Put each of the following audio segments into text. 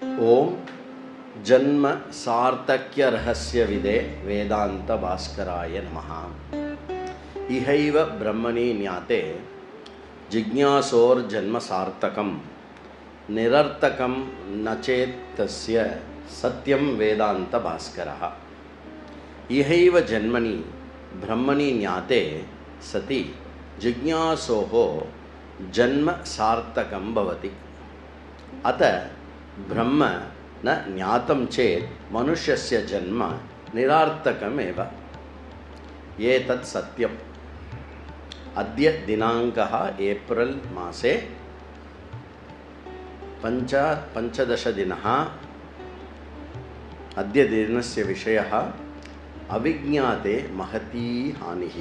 ஓம் ஜன்ம சார்த்தக்ய ரகசிய விதே வேதாந்த பாஸ்கராய நமஹ. இஹைவ பிரம்மணி ஞாதே ஜிக்ஞாசோர் ஜன்ம சார்த்தகம் நிரர்த்தகம் நச்சேத் தஸ்ய சத்யம் வேதாந்த பாஸ்கரः. இஹைவ ஜன்மனி பிரம்மணி ஞாதே சதி ஜிக்ஞாசோஹோ ஜன்ம சார்த்தகம் பவதி. அத ब्रह्म न ज्ञातं चेत् मनुष्यस्य जन्म निरार्थकमेव. एतत् सत्यम्. अद्य दिनाङ्कः एप्रिल् मासे 15 दिनः. अद्य दिनस्य विषयः अविज्ञाते महती हानिः.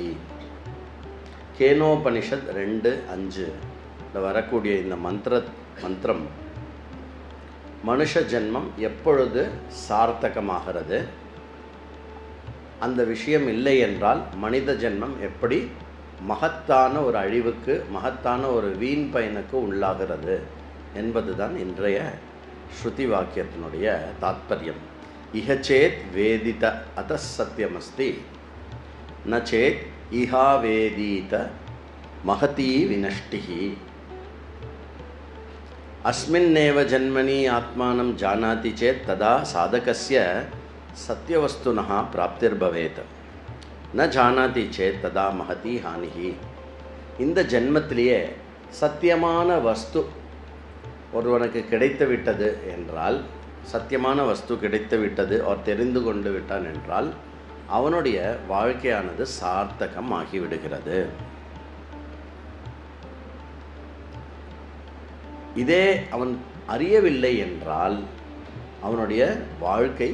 கேனோபனிஷத் 2:5 வரக்கூடிய இந்த மந்திரம் மனுஷ ஜென்மம் எப்பொழுது சார்த்தகமாகிறது, அந்த விஷயம் இல்லை என்றால் மனித ஜென்மம் எப்படி மகத்தான ஒரு அழிவுக்கு, மகத்தான ஒரு வீண் பயனுக்கு உள்ளாகிறது என்பதுதான் இன்றைய ஸ்ருதி வாக்கியத்தினுடைய தாத்பரியம். இஹச்சேத் வேதித அத சத்தியமஸ்தி நச்சேத் இஹா வேதீத மகதீ வினஷ்டிஹி. अस्मिन्नेव जन्मनि आत्मानं जानाति चेत् तदा साधकस्य सत्यवस्तुनः प्राप्तिर्भवेत्. न जानाति चेत् तदा महती हानिः. இந்த ஜென்மத்திலேயே சத்தியமான வஸ்து ஒருவனுக்கு கிடைத்து விட்டது என்றால், சத்தியமான வஸ்து கிடைத்து விட்டது அவர் தெரிந்து கொண்டு விட்டான் என்றால் அவனுடைய வாழ்க்கையானது சார்த்தகம் ஆகிவிடுகிறது. இதே அவன் அறியவில்லை என்றால் அவனுடைய வாழ்க்கை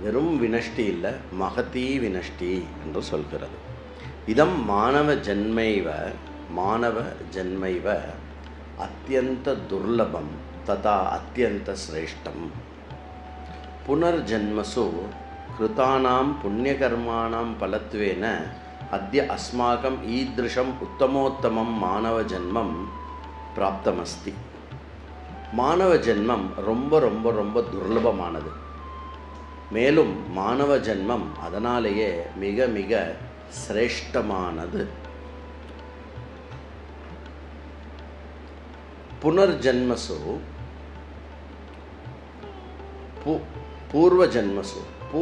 வெறும் வினஷ்டி இல்லை, மகதீ வினஷ்டி என்று சொல்கிறது. இதம் மானவ ஜன்மைவ அத்தியந்த துர்லபம் ததா அத்தியந்த சிரேஷ்டம். புனர்ஜன்மசு கிருதானாம் புண்ணியகர்மாணாம் பலத்வேன அத்ய அஸ்மாகம் ஈத்ருஷம் உத்தமோத்தமம் மானவ ஜன்மம் பிராப்தமஸ்தி. மானவ ஜென்மம் ரொம்ப ரொம்ப ரொம்ப துர்லபமானது. மேலும் மானவ ஜென்மம் அதனாலேயே மிக மிக சிரேஷ்டமானது. புனர்ஜன்மசு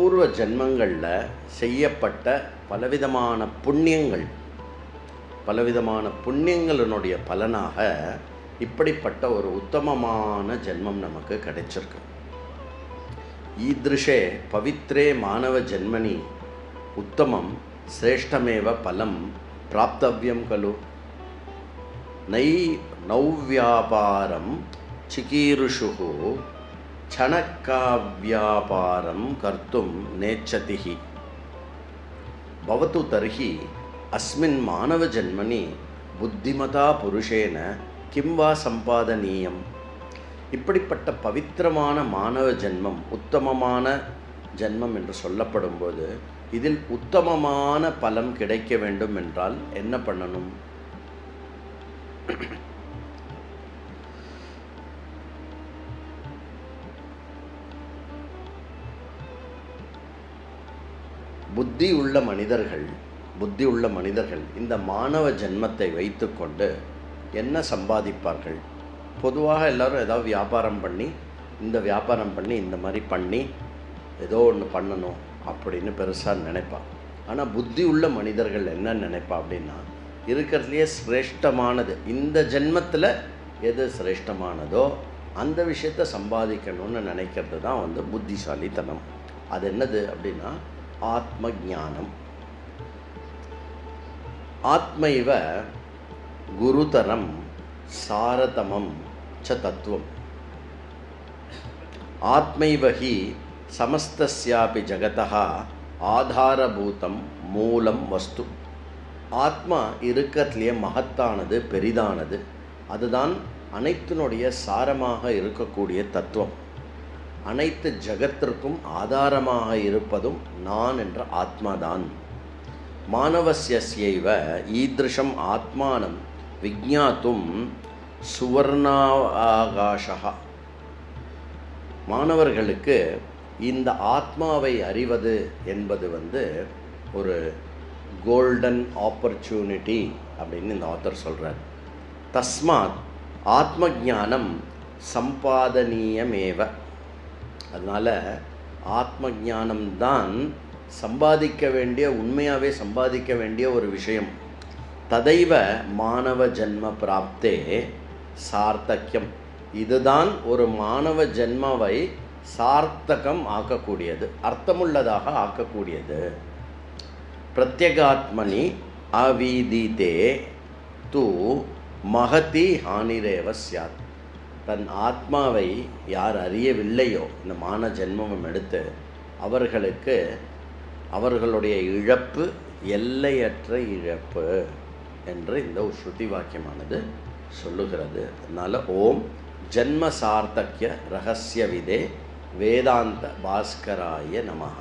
பூர்வ ஜென்மங்களில் செய்யப்பட்ட பலவிதமான புண்ணியங்களினுடைய பலனாக இப்படிப்பட்ட ஒரு உத்தமமான ஜென்மம் நமக்கு கிடைச்சிருக்கு. ஈத்ருஷே பவித்ரே மானவ ஜென்மனி உத்தமம் சிரேஷ்டமேவ பலம் பிராப்தவ்யம் கலு. நௌவ்யாபாரம் சிகீருஷுஹு சணக்காவ்யாபாரம் கர்த்தும் நேச்சதிஹி. பவது தர்ஹி அஸ்மின் மானவ ஜென்மனி புத்திமதா புருஷேன கிம்வா சம்பாதனீயம். இப்படிப்பட்ட பவித்திரமான மானவ ஜென்மம், உத்தமமான ஜென்மம் என்று சொல்லப்படும்போது இதில் உத்தமமான பலம் கிடைக்க வேண்டும் என்றால் என்ன பண்ணணும்? புத்தி உள்ள மனிதர்கள் இந்த மானவ ஜென்மத்தை வைத்துக்கொண்டு என்ன சம்பாதிப்பார்கள்? பொதுவாக எல்லோரும் ஏதாவது வியாபாரம் பண்ணி, இந்த வியாபாரம் பண்ணி இந்த மாதிரி பண்ணி ஏதோ ஒன்று பண்ணணும் அப்படின்னு பெருசாக நினைப்பான். ஆனால் புத்தி உள்ள மனிதர்கள் என்ன நினைப்பா அப்படின்னா, இருக்கிறதுலையே சிரேஷ்டமானது, இந்த ஜென்மத்தில் எது சிரேஷ்டமானதோ அந்த விஷயத்தை சம்பாதிக்கணும்னு நினைக்கிறது தான் புத்திசாலித்தனம். அது என்னது அப்படின்னா ஆத்ம ஞானம். ஆத்மைவ குருதரம் சாரதமம் ச தத்துவம். ஆத்மைவ ஹி சமஸ்தஸ்யாபி ஜகதः ஆதாரபூதம் மூலம் வஸ்து. ஆத்மா இருக்கிறதுலேயே மகத்தானது, பெரிதானது. அதுதான் அனைத்தினுடைய சாரமாக இருக்கக்கூடிய தத்துவம். அனைத்து ஜகத்திற்கும் ஆதாரமாக இருப்பதும் நான் என்ற ஆத்மாதான். மானவஸ்யைவ ஈத்ருஷம் ஆத்மானம் விஜ்ஞாத்தும் சுவர்ணாகாஷः மாணவர்களுக்கு இந்த ஆத்மாவை அறிவது என்பது ஒரு கோல்டன் ஆப்பர்ச்சுனிட்டி அப்படின்னு இந்த ஆத்தர் சொல்கிறார். தஸ்மாத் ஆத்ம ஞானம் சம்பாதனீயமேவ. அதனால் ஆத்ம ஞானம்தான் சம்பாதிக்க வேண்டிய, உண்மையாகவே சம்பாதிக்க வேண்டிய ஒரு விஷயம். ததைவ மானவ ஜன்ம பிராப்தே சார்த்தக்கியம். இதுதான் ஒரு மானவ ஜென்மாவை சார்த்தகம் ஆக்கக்கூடியது, அர்த்தமுள்ளதாக ஆக்கக்கூடியது. பிரத்யகாத்மனி அவீதிதே து மகதி ஹானிரேவ ஸ்யாத். தன் ஆத்மாவை யார் அறியவில்லையோ இந்த மான ஜென்மம் எடுத்து, அவர்களுக்கு அவர்களுடைய இழப்பு எல்லையற்ற இழப்பு என்று இந்த ஒரு ஸ்ருதி வாக்கியமானது சொல்லுகிறது. அதனால் ஓம் ஜன்ம சார்த்தக்ய ரகசிய விதே வேதாந்த பாஸ்கராய நமஹ.